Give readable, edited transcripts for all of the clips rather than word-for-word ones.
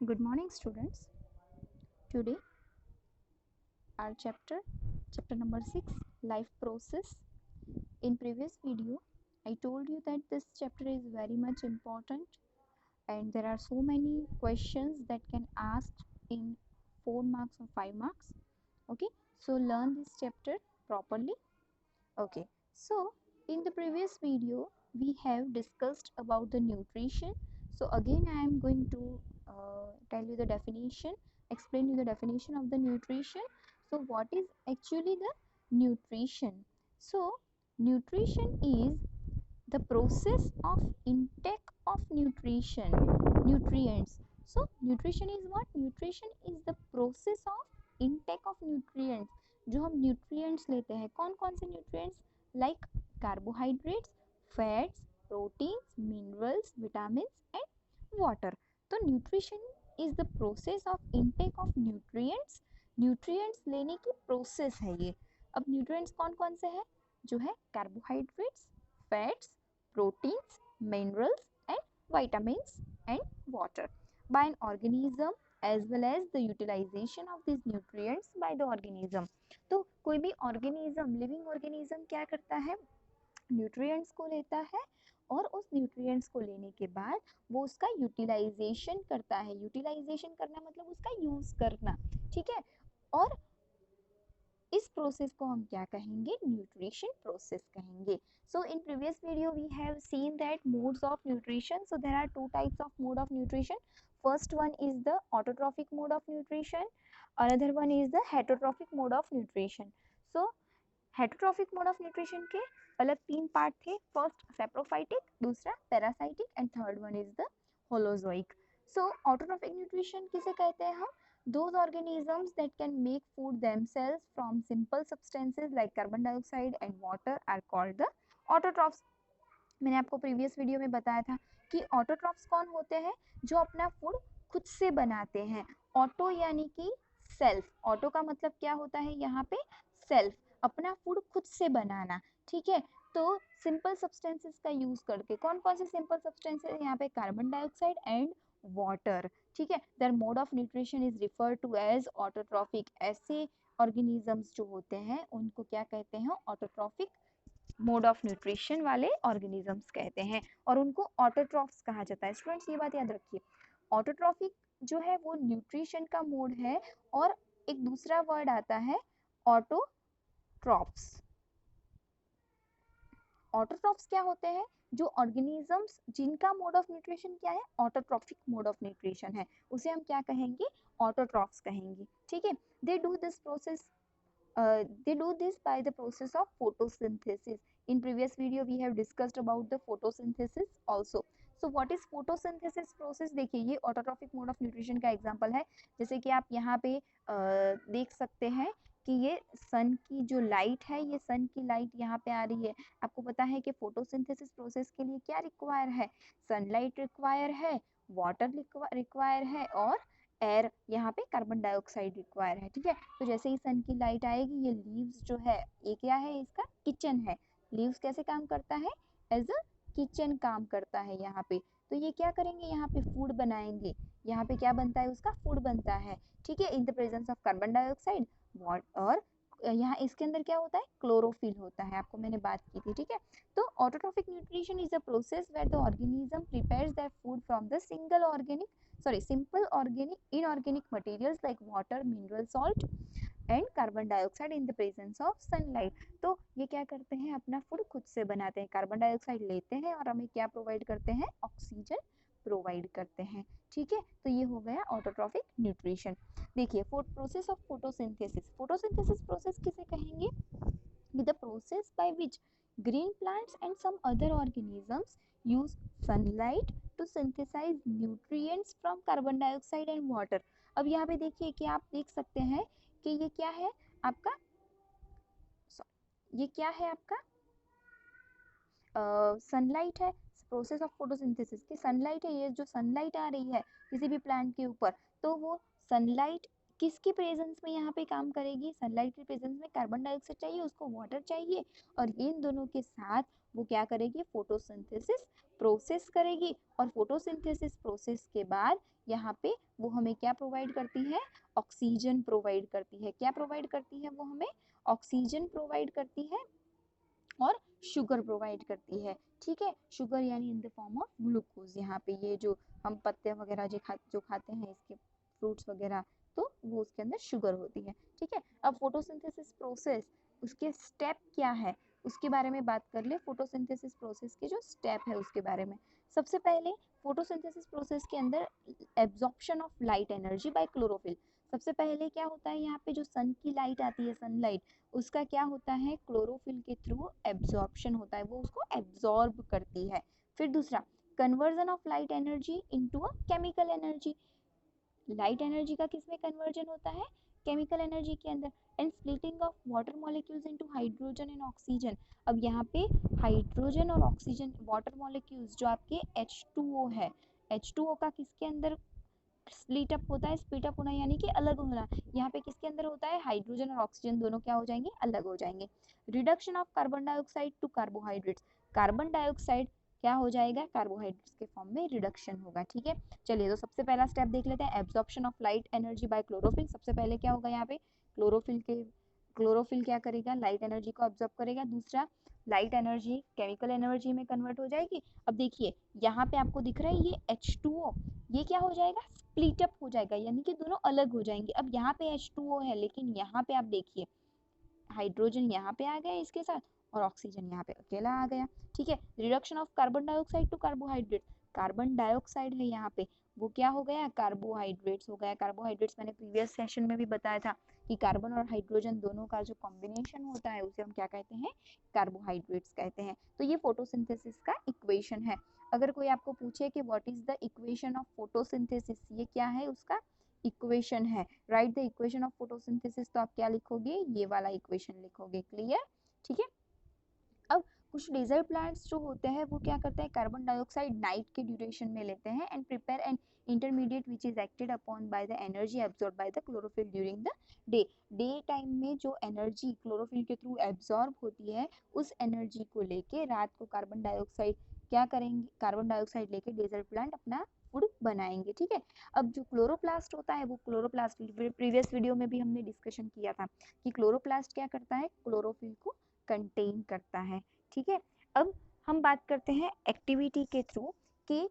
Good morning, students. Today, our chapter number 6, life process. In previous video, I told you that this chapter is very much important and there are so many questions that can ask in 4 marks or 5 marks. Okay, so learn this chapter properly. Okay, so in the previous video, we have discussed about the nutrition. So again, I am going to tell you the definition, explain you the definition of the nutrition. So what is actually the nutrition? So nutrition is the process of intake of nutrients. So nutrition is what? Nutrition is the process of intake of nutrients. जो हम nutrients लेते हैं, कौन कौन से nutrients? Like carbohydrates, fats, proteins, minerals, vitamins and water. तो nutrition is the process of intake of nutrients. nutrients लेने की process है ये. अब nutrients कौन कौन से हैं? जो है carbohydrates, fats, proteins, minerals and vitamins and water by an organism as well as the utilization of these nutrients by the organism. तो कोई भी organism, living organism क्या करता है? न्यूट्रिएंट्स को लेता है और उस न्यूट्रिएंट्स को लेने के बाद वो उसका यूटिलाइजेशन करता है. यूटिलाइजेशन करना मतलब उसका यूज करना, ठीक है. और इस प्रोसेस को हम क्या कहेंगे? न्यूट्रिशन प्रोसेस कहेंगे. So in previous video we have seen that modes of nutrition. So there are two types of mode of nutrition. First one is the autotrophic mode of nutrition, another one is the heterotrophic mode of nutrition. So heterotrophic mode of nutrition के अलग 3 part थे. First saprophytic, दूसरा parasitic and third one is the holozoic. So autotrophic nutrition किसे कहते हैं हम? Those organisms that can make food themselves from simple substances like carbon dioxide and water are called the autotrophs. मैंने आपको previous video में बताया था कि ऑटोट्रॉफ्स कौन होते हैं? जो अपना फूड खुद से बनाते हैं. ऑटो यानी कि सेल्फ. ऑटो का मतलब क्या होता है यहाँ पे? सेल्फ, अपना फूड खुद से बनाना, ठीक है. तो सिंपल सब्सटेंसेस का यूज करके, कौन कौन से सिंपल सब्सटेंसेस? यहाँ पे कार्बन डाइऑक्साइड एंड वाटर, ठीक है. Their mode of nutrition is referred to as autotrophic. ऐसे ऑर्गेनिजम्स जो होते हैं उनको क्या कहते हैं? ऑटोट्रॉफिक मोड ऑफ न्यूट्रिशन वाले ऑर्गेनिजम्स कहते हैं और उनको ऑटोट्रॉफ्स कहा जाता है. स्टूडेंट्स ये बात याद रखिए, ऑटोट्रॉफिक जो है वो न्यूट्रिशन का मोड है और एक दूसरा वर्ड आता है ऑटोट्रॉफ्स. ऑटोट्रॉफ्स क्या होते हैं? जो ऑर्गेनिजम्स जिनका मोड ऑफ न्यूट्रिशन क्या है? ऑटोट्रॉफिक मोड ऑफ न्यूट्रिशन है, उसे हम क्या कहेंगे? ऑटोट्रॉफ्स कहेंगे, ठीक है. They do this process they do this by the process of photosynthesis. In previous video we have discussed about the photosynthesis also. So what is photosynthesis process? देखिए ये autotrophic mode of nutrition का example है. जैसे कि आप यहाँ पे देख सकते हैं कि ये सन की जो लाइट है, ये सन की लाइट यहाँ पे आ रही है. आपको पता है कि फोटोसिंथेसिस प्रोसेस के लिए क्या रिक्वायर है? सनलाइट रिक्वायर है, वाटर रिक्वायर है और एयर, यहाँ पे कार्बन डाइऑक्साइड रिक्वायर है, ठीक है. तो जैसे ही सन की लाइट आएगी, ये लीव्स जो है, ये क्या है? इसका किचन है. लीव्स कैसे काम करता है? एज अ किचन काम करता है यहाँ पे. तो ये क्या करेंगे? यहाँ पे फूड बनाएंगे. यहाँ पे क्या बनता है? उसका फूड बनता है, ठीक है, in the presence of carbon dioxide. और यहाँ इसके अंदर क्या होता है? क्लोरोफिल होता है. आपको मैंने बात की थी, ठीक है. तो autotrophic nutrition is a process where the organism prepares their food from the simple organic inorganic materials like water, mineral salt and carbon dioxide in the presence of sunlight. तो ये क्या करते हैं? अपना फूड खुद से बनाते हैं. कार्बन डाइऑक्साइड लेते हैं और हमें क्या प्रोवाइड करते हैं? ऑक्सीजन प्रोवाइड करते हैं, ठीक है. तो ये हो गया ऑटोट्रॉफिक न्यूट्रिशन. देखिए process of photosynthesis. Photosynthesis process किसे कहेंगे? The process by which green plants and some other organisms use sunlight to synthesize nutrients from carbon dioxide and water. अब यहाँ पे देखिए कि आप देख सकते हैं कि ये क्या है आपका? ये क्या है आपका? सनलाइट है. प्रोसेस ऑफ फोटोसिंथेसिस की सनलाइट है. ये जो सनलाइट आ रही है किसी भी प्लांट के ऊपर, तो वो सनलाइट किसकी प्रेजेंस में यहाँ पे काम करेगी, सनलाइट की प्रेजेंस में कार्बन डाइऑक्साइड चाहिए, उसको वाटर चाहिए, और इन दोनों के साथ वो क्या करेगी, फोटोसिंथेसिस प्रोसेस करेगी, और फोटोसिंथेसिस प्रोसेस के बाद यहाँ पे वो हमें क्या प्रोवाइड करती है, ऑक्सीजन प्रोवाइड करती है। क्या प्रोवाइड करती है वो हमें, ऑक्सीजन प्रोवाइड करती है और शुगर प्रोवाइड करती है। ठीक है, शुगर यानी in the form of glucose. यहाँ पे ये जो हम पत्ते वगैरह जो खाते हैं इसके फ्रूट्स वगैरह, तो वो उसके अंदर शुगर होती है। ठीक है, अब फोटोसिंथेसिस प्रोसेस, उसके स्टेप क्या है उसके बारे में बात कर ले। फोटोसिंथेसिस प्रोसेस के जो स्टेप है उसके बारे में, सबसे पहले फोटोसिंथेसिस प्रोसेस के अंदर absorption of light energy by chlorophyll. सबसे पहले क्या होता है, यहाँ पे जो सन की लाइट आती है, सनलाइट, उसका क्या होता है, क्लोरोफिल के थ्रू एब्जॉर्प्शन होता है, वो उसको एब्जॉर्ब करती है। फिर दूसरा, conversion of light energy into a chemical energy. Light energy का किसमें कन्वर्जन होता है, केमिकल एनर्जी के अंदर। And splitting of water molecules into hydrogen and oxygen. अब यहाँ पे हाइड्रोजन और ऑक्सीजन वाटर मॉलिक्यूल्स जो आपके H2O है, H2O का किसके अंदर स्प्लिट अप होता है, स्प्लिट अप होना यानी कि अलग होना। यहाँ पे किसके अंदर होता है, हाइड्रोजन और ऑक्सीजन दोनों क्या हो जाएंगे, अलग हो जाएंगे। Reduction of carbon dioxide to carbohydrates. Carbon dioxide क्या हो जाएगा, कार्बोहाइड्रेट्स के फॉर्म में रिडक्शन होगा। ठीक है, चलिए तो सबसे पहला स्टेप देख लेते हैं, absorption of light energy by chlorophyll. सबसे पहले क्या होगा यहाँ पे, क्लोरोफिल क्या करेगा, लाइट एनर्जी को ऑब्जॉर्व करेगा। दूसरा, लाइट एनर्जी केमिकल एनर्जी में कन्वर्ट हो जाएगी। अब देखिए यहाँ पे आपको दिख रहा है ये H2O, ये क्या हो जाएगा, स्प्लिट अप हो जाएगा, यानी कि दोनों अलग हो जाएंगे। अब यहाँ पे H2O है, लेकिन यहाँ पे आप देखिए हाइड्रोजन यहाँ पे आ गया इसके साथ, और ऑक्सीजन यहाँ पे अकेला आ गया। ठीक है, reduction of carbon dioxide to carbohydrate. Carbon dioxide है यहाँ पे, वो क्या हो गया, कार्बोहाइड्रेट्स हो गया। कार्बोहाइड्रेट्स मैंने प्रीवियस सेशन में भी बताया था कि कार्बन और हाइड्रोजन दोनों का जो कॉम्बिनेशन होता है उसे हम क्या कहते हैं, कार्बोहाइड्रेट्स कहते हैं। तो ये फोटोसिंथेसिस का इक्वेशन है। अगर कोई आपको पूछे कि what is the equation of photosynthesis, ये क्या है उसका इक्वेशन है, right the equation of photosynthesis, तो आप क्या लिखोगे, ये वाला इक्वेशन लिखोगे। क्लियर, ठीक है। अब कुछ डेजर्ट प्लांट्स जो होते हैं वो क्या करते हैं, कार्बन डाइऑक्साइड नाइट के ड्यूरेशन में लेते हैं and prepare an intermediate which is acted upon by the energy absorb by the chlorophyll during the day. Day time में जो एनर्जी क्लोरोफिल के थ्रू एब्जॉर्ब होती है, उस एनर्जी को लेके रात को कार्बन डाइऑक्साइड क्या करेंगे, कार्बन डाइऑक्साइड लेके डेजर्ट प्लांट अपना फूड बनाएंगे। ठीक है, अब जो क्लोरोप्लास्ट होता है, वो क्लोरोप्लास्ट प्रीवियस वीडियो में भी हमने डिस्कशन किया था कि क्लोरोप्लास्ट क्या करता है, क्लोरोफिल को कंटेन करता है। ठीक है, अब हम बात करते हैं एक्टिविटी के थ्रू कि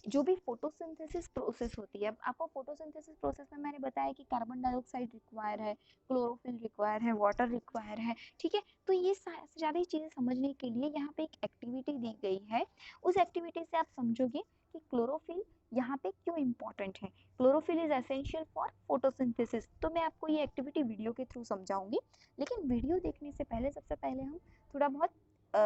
जो भी फोटोसिंथेसिस प्रोसेस होती है। अब आपको फोटोसिंथेसिस प्रोसेस में मैंने बताया कि कार्बन डाइऑक्साइड रिक्वायर है, क्लोरोफिल रिक्वायर है, वाटर रिक्वायर है। ठीक है, तो ये सारी चीजें समझने के लिए यहाँ पे एक एक्टिविटी दी गई है। उस एक्टिविटी से आप समझोगे कि क्लोरोफिल यहाँ पे क्यों इम्पोर्टेंट है। Chlorophyll is essential for photosynthesis. तो मैं आपको ये एक्टिविटी वीडियो के थ्रू समझाऊंगी, लेकिन वीडियो देखने से पहले सबसे पहले हम थोड़ा बहुत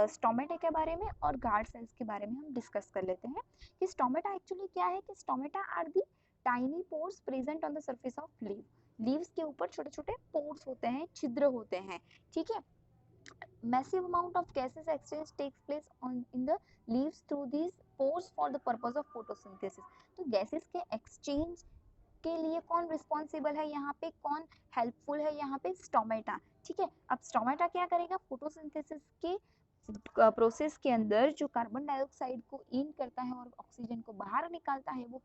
स्टोमेटा के बारे में और गार्ड सेल्स के बारे में हम डिस्कस कर लेते हैं कि स्टोमेटा एक्चुअली क्या है। कि stomata are the tiny pores present on the surface of leave. Leaves के ऊपर छोटे छोटे पोर्स होते हैं, छिद्र होते हैं। ठीक है, massive amount of gases exchange takes place on in the leaves through these pores for the purpose of photosynthesis। तो गैसेस के एक्सचेंज के लिए कौन रिस्पॉन्सिबल है यहाँ पे, कौन हेल्पफुल है यहाँ पे, स्टोमेटा। ठीक है, अब स्टोमेटा क्या करेगा, फोटोसिंथेसिस के प्रोसेस के अंदर जो कार्बन डाइऑक्साइड को इन करता है और ऑक्सीजन को बाहर निकालता है, वो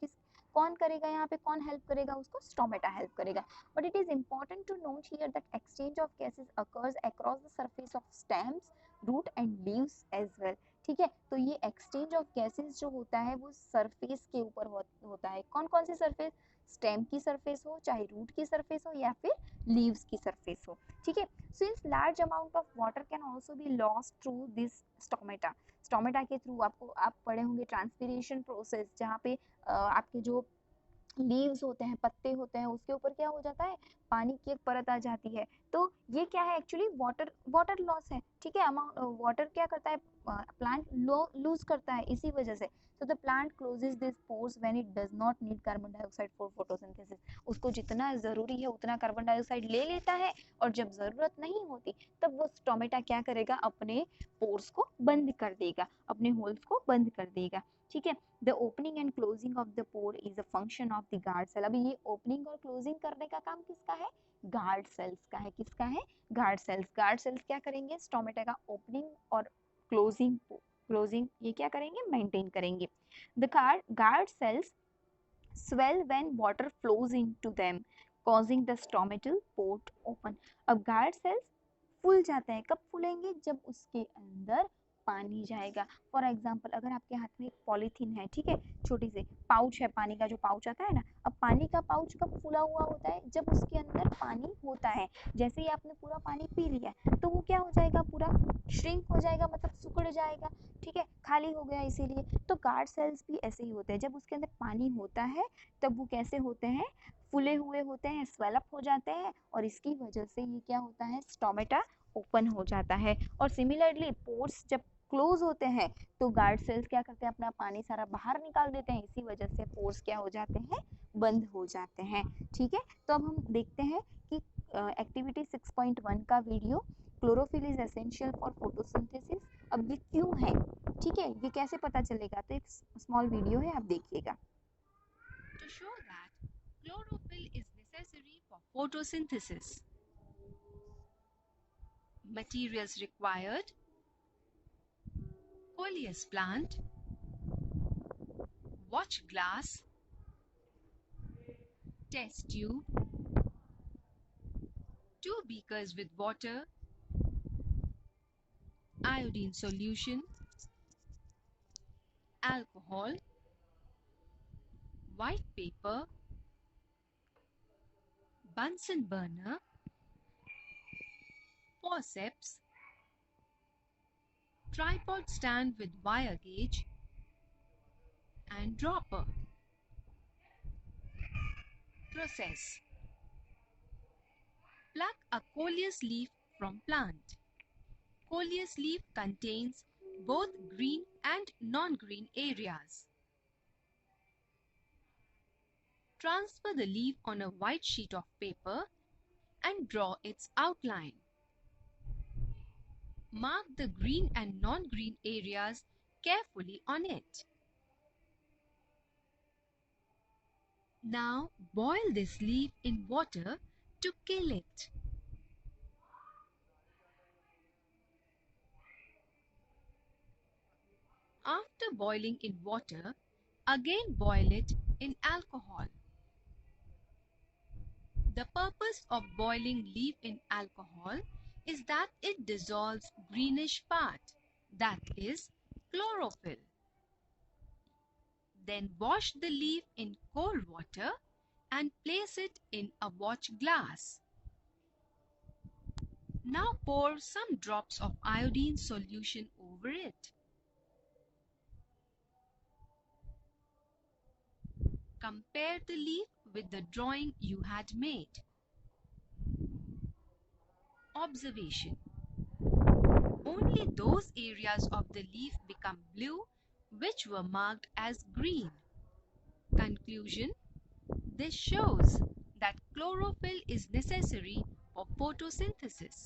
कौन करेगा यहाँ पे, कौन हेल्प करेगा उसको, स्टोमेटा हेल्प करेगा। But it is important to note here that exchange of gases occurs across the surface of stems, root and leaves as well. ठीक है, तो ये एक्सचेंज ऑफ गैसेस जो होता है वो सरफेस के ऊपर होता है। कौन कौन सी सरफेस, स्टेम की सरफेस हो, चाहे रूट की सरफेस हो, या फिर लीव्स की सरफेस हो। ठीक है, since large amount of water can also be lost through this stomata. Stomata के थ्रू आप पढ़े होंगे ट्रांसपिरेशन प्रोसेस, जहाँ पे आपके जो लीव्स होते हैं, पत्ते होते हैं, उसके ऊपर क्या हो जाता है, पानी की एक परत आ जाती है। तो ये क्या है, एक्चुअली वाटर लॉस है, ठीक है। अमाउंट वाटर क्या करता है, प्लांट लूज करता है इसी वजह से। so the plant closes these pores when it does not need carbon dioxide for photosynthesis। उसको जितना जरूरी है उतना कार्बन डाइऑक्साइड ले लेता है, और जब जरूरत नहीं होती तब वो टोमेटा क्या करेगा, अपने पोर्स को बंद कर देगा, अपने होल्स को बंद कर देगा, ठीक है। The opening and closing of the pore is a function of the guard cell. अभी ये ओपनिंग और क्लोजिंग करने का काम किसका है, गार्ड सेल्स का है। किसका है, गार्ड सेल्स। गार्ड सेल्स क्या करेंगे, टोमेटा का ओपनिंग और क्लोजिंग क्लोजिंग ये क्या करेंगे, मेंटेन करेंगे। The guard cells swell when water flows into them causing the stomatal port open। अब गार्ड सेल्स फूल जाते हैं, कब फूलेंगे, जब उसके अंदर पानी जाएगा। फॉर एग्जाम्पल अगर आपके हाथ में एक पॉलीथीन है, ठीक है, छोटी सी पाउच है, पानी का जो पाउच आता है ना, अब पानी का पाउच कब फूला हुआ होता है, जब उसके अंदर पानी होता है। जैसे ही आपने पूरा पानी पी लिया तो वो क्या हो जाएगा, पूरा श्रिंक हो जाएगा, मतलब सिकुड़ जाएगा, ठीक है, खाली हो गया इसीलिए। तो गार्ड सेल्स भी ऐसे ही होते हैं, जब उसके अंदर पानी होता है तब वो कैसे होते हैं, फूले हुए होते हैं, स्वेलअप हो जाते हैं, और इसकी वजह से ये क्या होता है, स्टोमेटा ओपन हो जाता है। और सिमिलरली पोर्स जब क्लोज होते हैं तो गार्ड सेल्स क्या करते हैं, अपना पानी सारा बाहर निकाल देते हैं, इसी वजह से पोर्स क्या हो जाते हैं, बंद हो जाते हैं, ठीक है। तो अब हम देखते हैं कि एक्टिविटी 6.1 का video, chlorophyll is essential for photosynthesis, अब ये क्यों है, ठीक है, ये कैसे पता चलेगा, तो एक स्मॉल वीडियो है, आप देखिएगा। To show that chlorophyll is necessary for photosynthesis. Materials required: Coleus plant, watch glass, test tube, 2 beakers with water, iodine solution, alcohol, white paper, Bunsen burner, forceps, tripod stand with wire gauge, and dropper. Process: pluck a coleus leaf from plant. Coleus leaf contains both green and non-green areas. Transfer the leaf on a white sheet of paper and draw its outline. Mark the green and non-green areas carefully on it. Now boil this leaf in water to kill it. After boiling in water, again boil it in alcohol. The purpose of boiling leaf in alcohol is that it dissolves greenish part, that is chlorophyll. Then wash the leaf in cold water and place it in a watch glass. Now pour some drops of iodine solution over it. Compare the leaf with the drawing you had made. Observation: only those areas of the leaf become blue which were marked as green. Conclusion: this shows that chlorophyll is necessary for photosynthesis.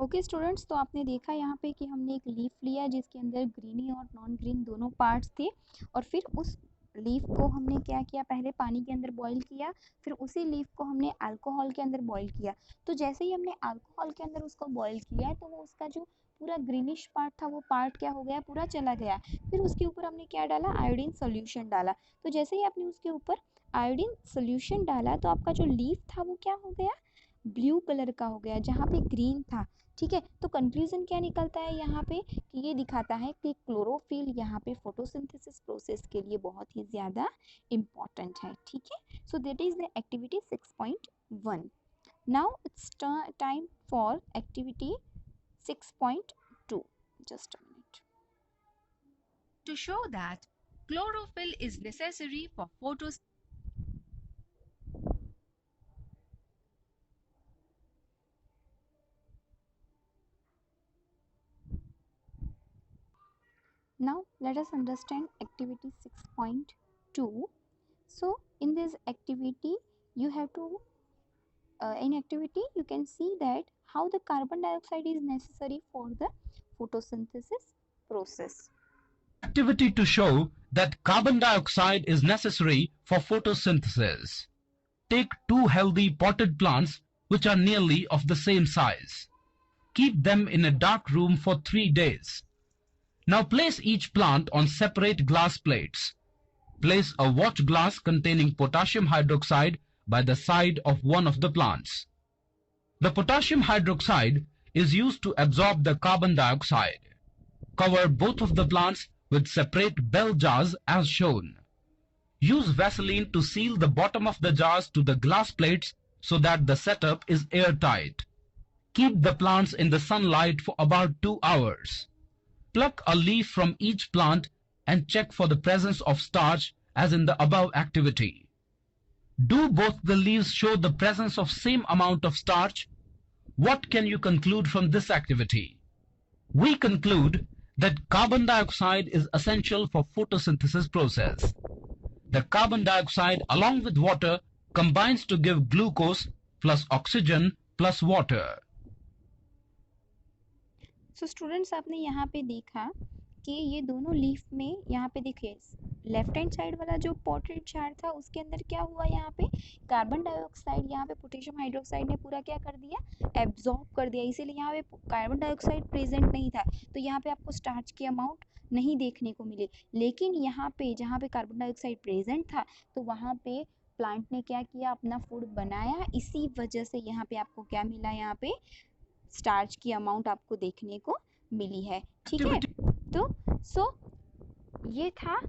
Okay students, तो आपने देखा यहाँ पे कि हमने एक leaf लिया जिसके अंदर ग्रीनी और नॉन ग्रीन दोनों पार्ट्स थे, और फिर उस लीफ को हमने क्या किया, पहले पानी के अंदर बॉईल किया, फिर उसी लीफ को हमने अल्कोहल के अंदर बॉईल किया। तो जैसे ही हमने अल्कोहल के अंदर उसको बॉईल किया तो वो उसका जो पूरा ग्रीनिश पार्ट था वो पार्ट क्या हो गया, पूरा चला गया। फिर उसके ऊपर हमने क्या डाला, आयोडीन सोल्यूशन डाला। तो जैसे ही आपने उसके ऊपर आयोडीन सोल्यूशन डाला तो आपका जो लीफ था वो क्या हो गया, ब्लू कलर का हो गया, जहाँ पे ग्रीन था, ठीक है। तो कंक्लूजन क्या निकलता है यहाँ पे, कि ये दिखाता है कि क्लोरोफिल यहाँ पे फोटोसिंथेसिस प्रोसेस के लिए बहुत ही ज़्यादा इम्पॉर्टेंट है, ठीक है। So that is the activity 6.1। Now it's time for activity 6.2। Just a minute. To show that chlorophyll is necessary for photosynthesis, Now let us understand activity 6.2. So in this activity you have to in activity you can see that how the carbon dioxide is necessary for the photosynthesis process. Activity to show that carbon dioxide is necessary for photosynthesis. Take two healthy potted plants which are nearly of the same size. Keep them in a dark room for 3 days. Now place each plant on separate glass plates. Place a watch glass containing potassium hydroxide by the side of one of the plants. The potassium hydroxide is used to absorb the carbon dioxide. Cover both of the plants with separate bell jars as shown. Use Vaseline to seal the bottom of the jars to the glass plates so that the setup is airtight. Keep the plants in the sunlight for about 2 hours. Pluck a leaf from each plant and check for the presence of starch as in the above activity. Do both the leaves show the presence of same amount of starch? What can you conclude from this activity? We conclude that carbon dioxide is essential for photosynthesis process. The carbon dioxide along with water combines to give glucose plus oxygen plus water. So students आपने यहाँ पे देखा कि ये दोनों leaf में यहाँ पे देखिए लेफ्ट हैंड साइड वाला जो पोर्ट्रेट चार्ट था उसके अंदर क्या हुआ, यहाँ पे कार्बन डाइऑक्साइड यहाँ पे पोटेशियम हाइड्रोक्साइड ने पूरा क्या कर दिया, एब्जॉर्ब कर दिया, इसीलिए यहाँ पे कार्बन डाइऑक्साइड प्रेजेंट नहीं था, तो यहाँ पे आपको स्टार्च की अमाउंट नहीं देखने को मिली। लेकिन यहाँ पे जहाँ पे कार्बन डाइऑक्साइड प्रेजेंट था तो वहाँ पे प्लांट ने क्या किया, अपना फूड बनाया, इसी वजह से यहाँ पे आपको क्या मिला, यहाँ पे स्टार्च की अमाउंट आपको देखने को मिली है। ठीक है, तो ये था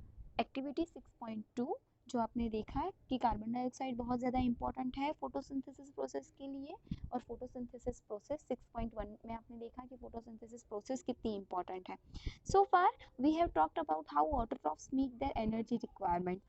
एक्टिविटी 6.2 जो आपने देखा है कि कार्बन डाइऑक्साइड बहुत ज़्यादा इंपॉर्टेंट है फोटोसिंथेसिस प्रोसेस के लिए। और फोटोसिंथेसिस प्रोसेस 6.1 में आपने देखा कि फोटोसिंथेसिस प्रोसेस कितनी इंपॉर्टेंट है। So far we have talked about how autotrophs meet their energy requirement.